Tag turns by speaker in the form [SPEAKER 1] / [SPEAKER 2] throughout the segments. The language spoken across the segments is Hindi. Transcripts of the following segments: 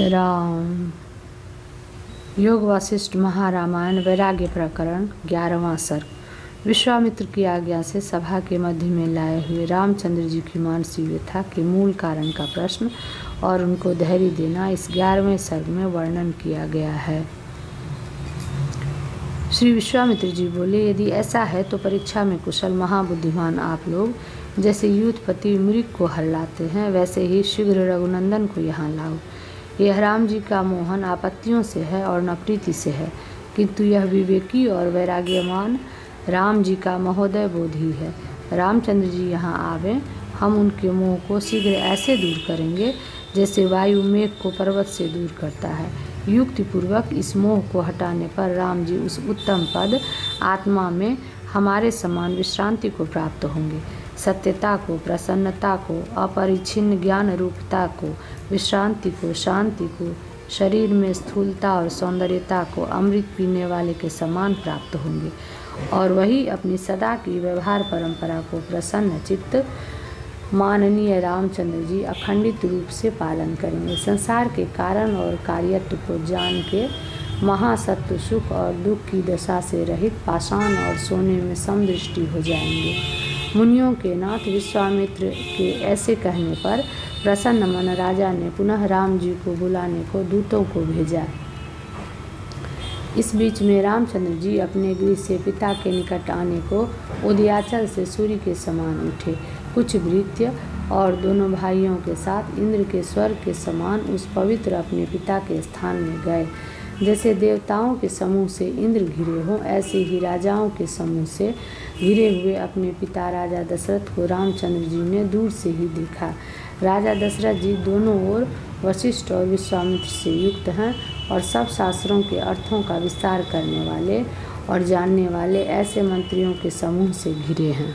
[SPEAKER 1] राम योग वशिष्ठ महारामायण वैराग्य प्रकरण 11वां सर्ग। विश्वामित्र की आज्ञा से सभा के मध्य में लाए हुए रामचंद्र जी की मानसिक व्यथा के मूल कारण का प्रश्न और उनको धैर्य देना इस 11वें सर्ग में वर्णन किया गया है। श्री विश्वामित्र जी बोले, यदि ऐसा है तो परीक्षा में कुशल महाबुद्धिमान आप लोग जैसे युद्धपति मृग को हरलाते हैं, वैसे ही शीघ्र रघुनंदन को यहाँ लाओ। यह राम जी का मोहन आपत्तियों से है और न प्रीति से है, किंतु यह विवेकी और वैराग्यमान राम जी का महोदय बोधि है। रामचंद्र जी यहाँ आवे, हम उनके मोह को शीघ्र ऐसे दूर करेंगे जैसे वायु मेघ को पर्वत से दूर करता है। युक्ति पूर्वक इस मोह को हटाने पर राम जी उस उत्तम पद आत्मा में हमारे समान विश्रांति को प्राप्त होंगे। सत्यता को, प्रसन्नता को, अपरिच्छिन्न ज्ञान रूपता को, विश्रांति को, शांति को, शरीर में स्थूलता और सौंदर्यता को अमृत पीने वाले के समान प्राप्त होंगे और वही अपनी सदा की व्यवहार परंपरा को प्रसन्न चित्त माननीय रामचंद्र जी अखंडित रूप से पालन करेंगे। संसार के कारण और कार्यत्व को जान के महासत्व सुख और दुख की दशा से रहित पाषाण और सोने में समदृष्टि हो जाएंगे। मुनियों के नाथ विश्वामित्र के ऐसे कहने पर प्रसन्न मन राजा ने पुनः राम जी को बुलाने को दूतों को भेजा। इस बीच में रामचंद्र जी अपने गृह से पिता के निकट आने को उदयाचल से सूर्य के समान उठे। कुछ भृत्य और दोनों भाइयों के साथ इंद्र के स्वर्ग के समान उस पवित्र अपने पिता के स्थान में गए। जैसे देवताओं के समूह से इंद्र घिरे हों, ऐसे ही राजाओं के समूह से घिरे हुए अपने पिता राजा दशरथ को रामचंद्र जी ने दूर से ही देखा। राजा दशरथ जी दोनों ओर वशिष्ठ और विश्वामित्र से युक्त हैं और सब शास्त्रों के अर्थों का विस्तार करने वाले और जानने वाले ऐसे मंत्रियों के समूह से घिरे हैं।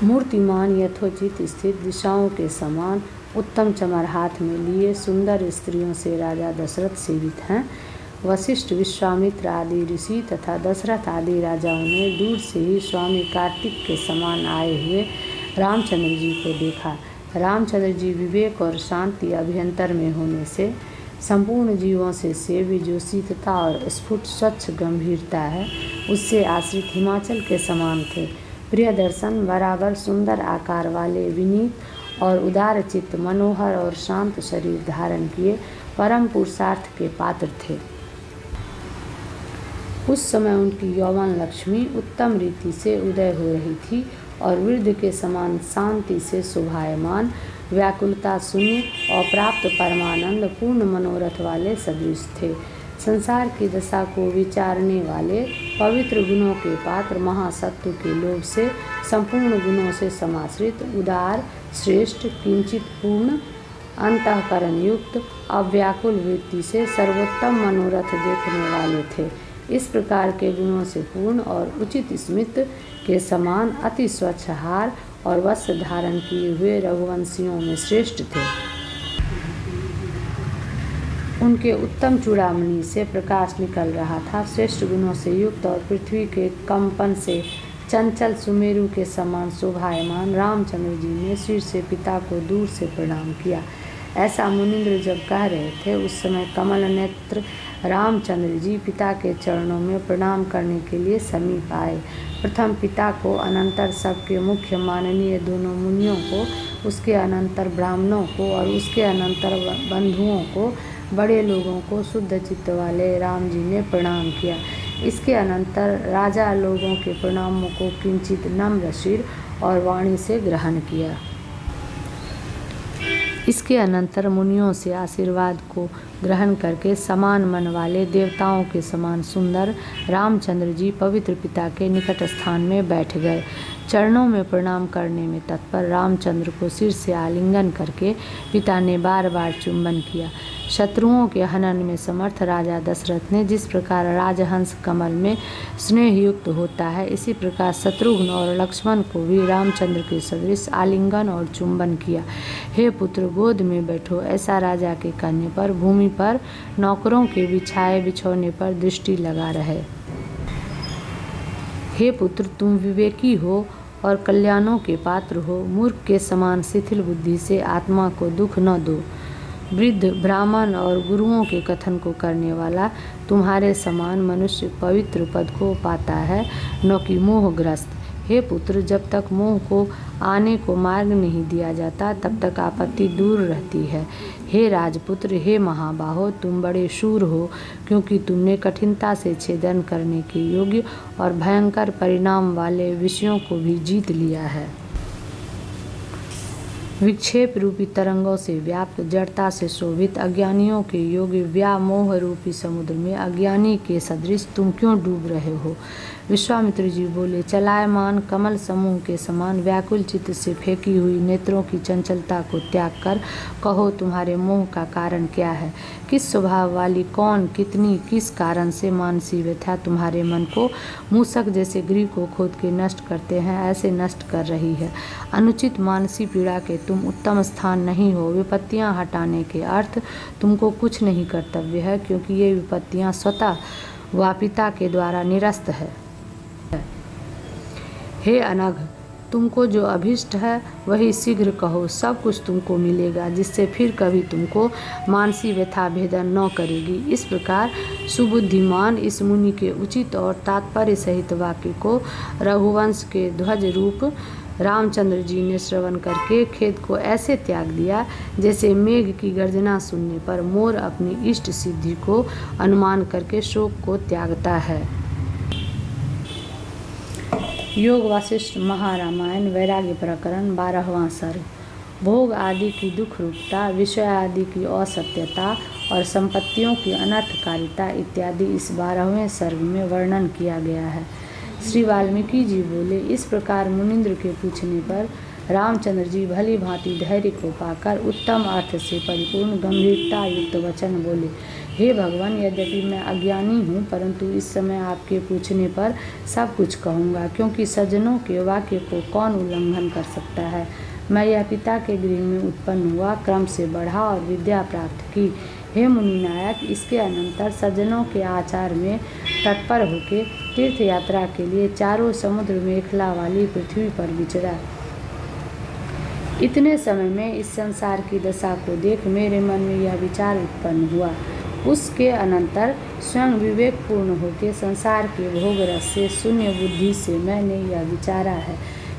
[SPEAKER 1] मूर्तिमान यथोचित स्थित दिशाओं के समान उत्तम चमर हाथ में लिए सुंदर स्त्रियों से राजा दशरथ सेवित हैं। वशिष्ठ, विश्वामित्र आदि ऋषि तथा दशरथ आदि राजाओं ने दूर से ही स्वामी कार्तिक के समान आए हुए रामचंद्र जी को देखा। रामचंद्र जी विवेक और शांति अभ्यंतर में होने से संपूर्ण जीवों से सेवी जो शीतता और स्फुट स्वच्छ गंभीरता है, उससे आश्रित हिमाचल के समान थे। प्रिय दर्शन, बराबर सुंदर आकार वाले, विनीत और उदार चित्त, मनोहर और शांत शरीर धारण किए परम पुरुषार्थ के पात्र थे। उस समय उनकी यौवन लक्ष्मी उत्तम रीति से उदय हो रही थी और वृद्ध के समान शांति से शोभायमान, व्याकुलता शून्य और प्राप्त परमानंद पूर्ण मनोरथ वाले सदृश थे। संसार की दशा को विचारने वाले पवित्र गुणों के पात्र, महासत्व के लोभ से संपूर्ण गुणों से समाश्रित, उदार, श्रेष्ठ, किंचित पूर्ण, अंतःकरण युक्त, अव्याकुल वृत्ति से सर्वोत्तम मनोरथ देखने वाले थे। इस प्रकार के गुणों से पूर्ण और उचित स्मित के समान अति स्वच्छ हार और वस्त्र धारण किए हुए रघुवंशियों में श्रेष्ठ थे। उनके उत्तम चूड़ामणि से प्रकाश निकल रहा था। श्रेष्ठ गुणों से युक्त और पृथ्वी के कंपन से चंचल सुमेरु के समान शोभायमान रामचंद्र जी ने सिर से पिता को दूर से प्रणाम किया। ऐसा मुनिंद्र जब कह रहे थे, उस समय कमल नेत्र रामचंद्र जी पिता के चरणों में प्रणाम करने के लिए समीप आए। प्रथम पिता को, अनंतर सबके मुख्य माननीय दोनों मुनियों को, उसके अनंतर ब्राह्मणों को और उसके अनंतर बंधुओं को, बड़े लोगों को शुद्ध चित्त वाले राम जी ने प्रणाम किया। इसके अनंतर राजा लोगों के प्रणामों को किंचित नम्र शिर और वाणी से ग्रहण किया। इसके अनंतर मुनियों से आशीर्वाद को ग्रहण करके समान मन वाले देवताओं के समान सुंदर रामचंद्र जी पवित्र पिता के निकट स्थान में बैठ गए। चरणों में प्रणाम करने में तत्पर रामचंद्र को सिर से आलिंगन करके पिता ने बार बार चुंबन किया। शत्रुओं के हनन में समर्थ राजा दशरथ ने जिस प्रकार राजहंस कमल में स्नेह युक्त होता है, इसी प्रकार शत्रुघ्न और लक्ष्मण को भी रामचंद्र के सदृश आलिंगन और चुंबन किया। हे पुत्र, गोद में बैठो, ऐसा राजा के कहने पर भूमि पर नौकरों के बिछाए बिछौने पर दृष्टि लगा रहे। हे पुत्र, तुम विवेकी हो और कल्याणों के पात्र हो। मूर्ख के समान शिथिल बुद्धि से आत्मा को दुख न दो। वृद्ध ब्राह्मण और गुरुओं के कथन को करने वाला तुम्हारे समान मनुष्य पवित्र पद को पाता है, न कि मोहग्रस्त। हे पुत्र, जब तक मोह को आने को मार्ग नहीं दिया जाता तब तक आपत्ति दूर रहती है। हे राजपुत्र, हे महाबाहो, तुम बड़े शूर हो, क्योंकि तुमने कठिनता से छेदन करने के योग्य और भयंकर परिणाम वाले विषयों को भी जीत लिया है। विक्षेप रूपी तरंगों से व्याप्त, जड़ता से शोभित, अज्ञानियों के योग्य व्यामोह रूपी समुद्र में अज्ञानी के सदृश तुम क्यों डूब रहे हो? विश्वामित्र जी बोले, चलायमान कमल समूह के समान व्याकुल चित्त से फेंकी हुई नेत्रों की चंचलता को त्याग कर कहो, तुम्हारे मोह का कारण क्या है? किस स्वभाव वाली, कौन, कितनी, किस कारण से मानसी व्यथा तुम्हारे मन को मूसक जैसे गृह को खोद के नष्ट करते हैं ऐसे नष्ट कर रही है? अनुचित मानसी पीड़ा के तुम उत्तम स्थान नहीं हो। विपत्तियां हटाने के अर्थ तुमको कुछ नहीं कर्तव्य है, क्योंकि ये विपत्तियां स्वतः वापिता के द्वारा निरस्त है। हे अनघ, तुमको जो अभिष्ट है वही शीघ्र कहो, सब कुछ तुमको मिलेगा, जिससे फिर कभी तुमको मानसी व्यथा भेदन न करेगी। इस प्रकार सुबुद्धिमान इस मुनि के उचित और तात्पर्य सहित वाक्य को रघुवंश के ध्वज रूप रामचंद्र जी ने श्रवण करके खेद को ऐसे त्याग दिया जैसे मेघ की गर्जना सुनने पर मोर अपनी इष्ट सिद्धि को अनुमान करके शोक को त्यागता है। योग वासिष्ठ महारामायण वैराग्य प्रकरण 12वां सर्ग। भोग आदि की दुख रूपता, विषय आदि की असत्यता और संपत्तियों की अनर्थकारिता इत्यादि इस 12वें सर्ग में वर्णन किया गया है। श्री वाल्मीकि जी बोले, इस प्रकार मुनिंद्र के पूछने पर रामचंद्र जी भली भांति धैर्य को पाकर उत्तम अर्थ से परिपूर्ण गंभीरता युक्त वचन बोले। हे भगवान, यद्यपि मैं अज्ञानी हूँ, परंतु इस समय आपके पूछने पर सब कुछ कहूँगा, क्योंकि सज्जनों के वाक्य को कौन उल्लंघन कर सकता है। मैं यह पिता के गृह में उत्पन्न हुआ, क्रम से बढ़ा और विद्या प्राप्त की। हे मुनिनायक, इसके अनंतर सज्जनों के आचार में तत्पर होकर तीर्थ यात्रा के लिए चारों समुद्र मेखला वाली पृथ्वी पर विचरा। इतने समय में इस संसार की दशा को देख मेरे मन में यह विचार उत्पन्न हुआ। उसके अनंतर स्वयं विवेकपूर्ण होकर संसार के भोग रस से शून्य बुद्धि से मैंने यह विचारा है,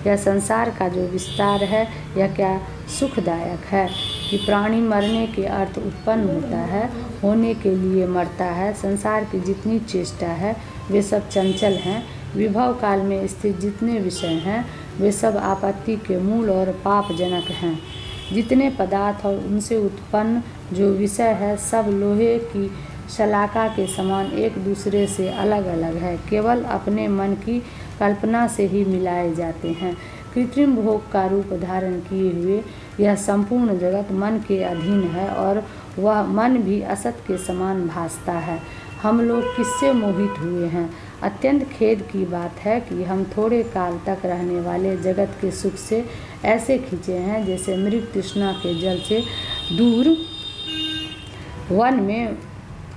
[SPEAKER 1] यह संसार का जो विस्तार है यह क्या सुखदायक है कि प्राणी मरने के अर्थ उत्पन्न होता है, होने के लिए मरता है। संसार की जितनी चेष्टा है वे सब चंचल हैं। विभव काल में स्थित जितने विषय हैं वे सब आपत्ति के मूल और पापजनक हैं। जितने पदार्थ और उनसे उत्पन्न जो विषय है सब लोहे की शलाका के समान एक दूसरे से अलग अलग है, केवल अपने मन की कल्पना से ही मिलाए जाते हैं। कृत्रिम भोग का रूप धारण किए हुए यह संपूर्ण जगत मन के अधीन है और वह मन भी असत के समान भासता है। हम लोग किससे मोहित हुए हैं? अत्यंत खेद की बात है कि हम थोड़े काल तक रहने वाले जगत के सुख से ऐसे खींचे हैं जैसे मृग तृष्णा के जल से दूर वन में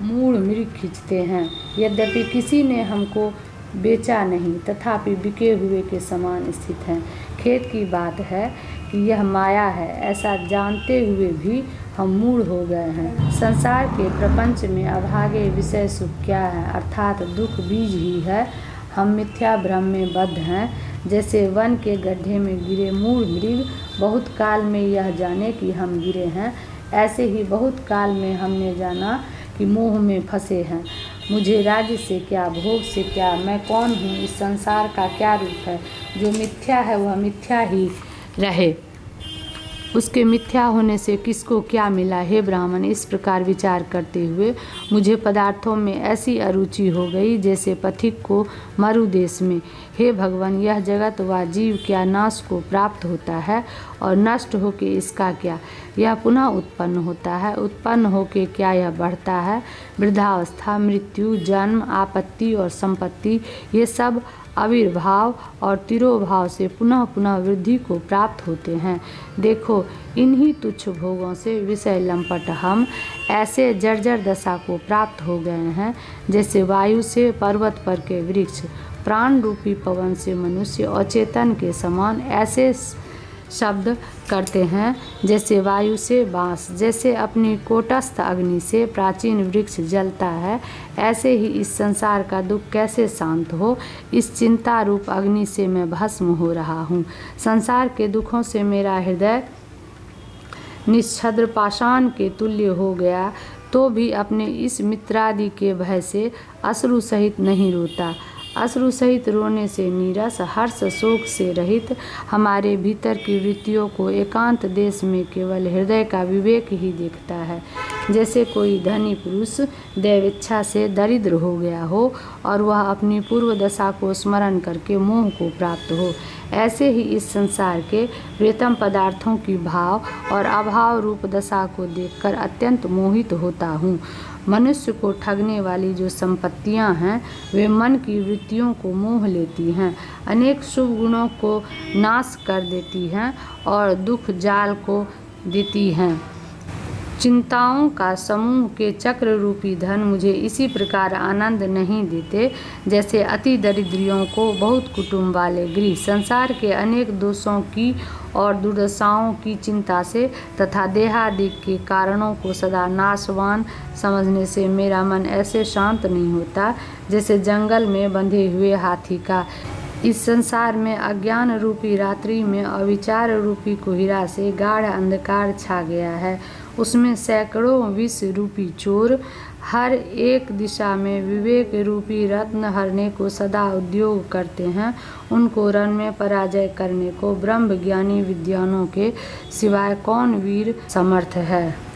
[SPEAKER 1] मूढ़ मृग खींचते हैं। यद्यपि किसी ने हमको बेचा नहीं, तथापि बिके हुए के समान स्थित हैं। खेद की बात है कि यह माया है, ऐसा जानते हुए भी हम मूढ़ हो गए हैं। संसार के प्रपंच में अभागे विषय सुख क्या है, अर्थात दुख बीज ही है। हम मिथ्या भ्रम में बद्ध हैं। जैसे वन के गड्ढे में गिरे मूढ़ मृग बहुत काल में यह जाने कि हम गिरे हैं, ऐसे ही बहुत काल में हमने जाना कि मोह में फंसे हैं। मुझे राज्य से क्या, भोग से क्या, मैं कौन हूँ, इस संसार का क्या रूप है। जो मिथ्या है वह मिथ्या ही रहे, उसके मिथ्या होने से किसको क्या मिला। हे ब्राह्मण, इस प्रकार विचार करते हुए मुझे पदार्थों में ऐसी अरुचि हो गई जैसे पथिक को मरुदेश में। हे भगवान, यह जगत व जीव क्या नाश को प्राप्त होता है और नष्ट होके इसका क्या। यह पुनः उत्पन्न होता है। उत्पन्न होके क्या यह बढ़ता है? वृद्धावस्था, मृत्यु, जन्म, आपत्ति और संपत्ति, ये सब आविर्भाव और तिरोभाव से पुनः पुनः वृद्धि को प्राप्त होते हैं। देखो, इन्हीं तुच्छ भोगों से विषय लंपट हम ऐसे जर्जर दशा को प्राप्त हो गए हैं, जैसे वायु से पर्वत पर के वृक्ष, प्राण रूपी पवन से मनुष्य अचेतन के समान ऐसे शब्द करते हैं जैसे वायु से बाँस। जैसे अपनी कोटस्थ अग्नि से प्राचीन वृक्ष जलता है, ऐसे ही इस संसार का दुख कैसे शांत हो? इस चिंता रूप अग्नि से मैं भस्म हो रहा हूँ। संसार के दुखों से मेरा हृदय निश्छद्र पाषाण के तुल्य हो गया, तो भी अपने इस मित्रादि के भय से अश्रु सहित नहीं रोता। अश्रु सहित रोने से नीरस, हर्ष शोक से रहित हमारे भीतर की वृत्तियों को एकांत देश में केवल हृदय का विवेक ही देखता है। जैसे कोई धनी पुरुष दैवेच्छा से दरिद्र हो गया हो और वह अपनी पूर्व दशा को स्मरण करके मोह को प्राप्त हो, ऐसे ही इस संसार के प्रियतम पदार्थों की भाव और अभाव रूप दशा को देखकर अत्यंत मोहित होता हूँ। मनुष्य को ठगने वाली जो संपत्तियां हैं, वे मन की वृत्तियों को मोह लेती हैं, अनेक शुभ गुणों को नाश कर देती हैं और दुख जाल को देती हैं। चिंताओं का समूह के चक्र रूपी धन मुझे इसी प्रकार आनंद नहीं देते जैसे अति दरिद्रियों को बहुत कुटुंब वाले गृह। संसार के अनेक दोषों की और दुर्दशाओं की चिंता से तथा देहादि के कारणों को सदा नाशवान समझने से मेरा मन ऐसे शांत नहीं होता जैसे जंगल में बंधे हुए हाथी का। इस संसार में अज्ञान रूपी रात्रि में अविचार रूपी कोहिरा से गाढ़ अंधकार छा गया है। उसमें सैकड़ों विष रूपी चोर हर एक दिशा में विवेक रूपी रत्न हरने को सदा उद्योग करते हैं। उनको रण में पराजय करने को ब्रह्म ज्ञानी विद्वानों के सिवाय कौन वीर समर्थ है?